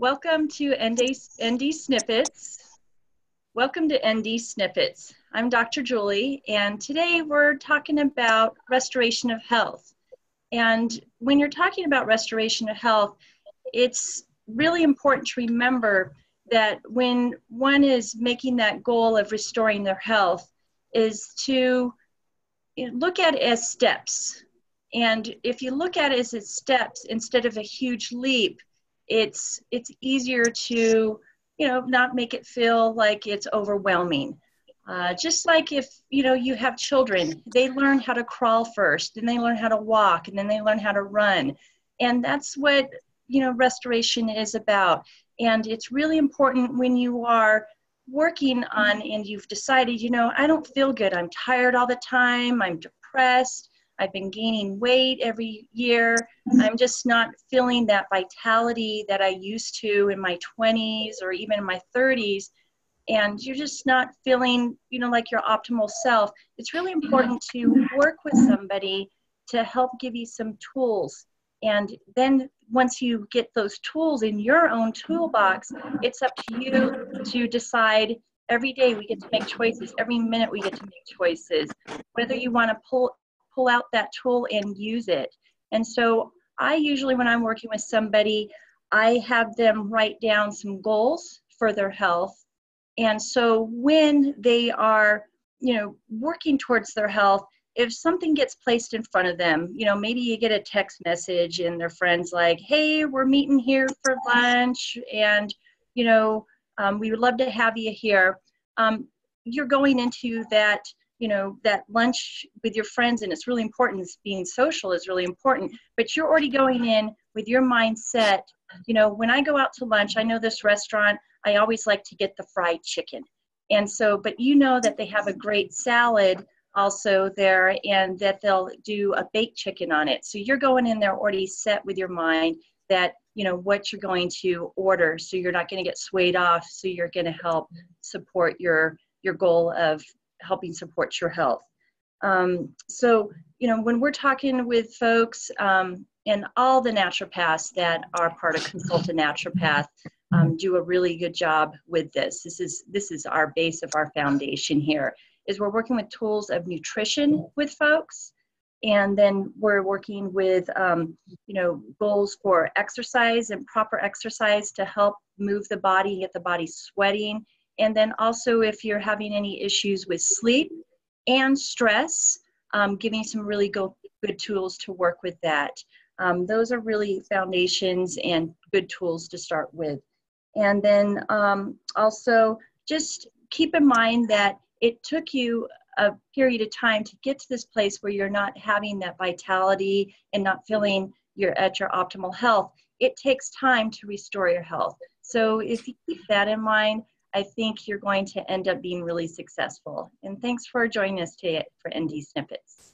Welcome to ND Snippets. Welcome to ND Snippets. I'm Dr. Julie, and today we're talking about restoration of health. And when you're talking about restoration of health, it's really important to remember that when one is making that goal of restoring their health is to look at it as steps. And if you look at it as steps instead of a huge leap, it's easier to, not make it feel like it's overwhelming. Just like if, you have children, they learn how to crawl first, then they learn how to walk, and then they learn how to run. And that's what, restoration is about. And it's really important when you are working on and you've decided, I don't feel good. I'm tired all the time. I'm depressed. I've been gaining weight every year. I'm just not feeling that vitality that I used to in my 20s or even in my 30s. And you're just not feeling, like your optimal self. It's really important to work with somebody to help give you some tools. And then once you get those tools in your own toolbox, it's up to you to decide. Every day we get to make choices. Every minute we get to make choices, whether you want to pull out that tool and use it. And so I usually, when I'm working with somebody, I have them write down some goals for their health. And so when they are, working towards their health, if something gets placed in front of them, maybe you get a text message and their friend's like, hey, we're meeting here for lunch and, we would love to have you here. You're going into that, that lunch with your friends, and it's really important. Being social is really important, but you're already going in with your mindset. When I go out to lunch, I know this restaurant, I always like to get the fried chicken. And so, but that they have a great salad also there and that they'll do a baked chicken on it. So you're going in there already set with your mind that, what you're going to order. So you're not going to get swayed off. So you're going to help support your goal of helping support your health. So, when we're talking with folks and all the naturopaths that are part of Consult a Naturopath do a really good job with this. This is our base of our foundation here, is we're working with tools of nutrition with folks. And then we're working with, goals for exercise and proper exercise to help move the body, get the body sweating. And then also if you're having any issues with sleep and stress, giving some really good tools to work with that. Those are really foundations and good tools to start with. And then also just keep in mind that it took you a period of time to get to this place where you're not having that vitality and not feeling you're at your optimal health. It takes time to restore your health. So if you keep that in mind, I think you're going to end up being really successful. And thanks for joining us today for ND Snippets.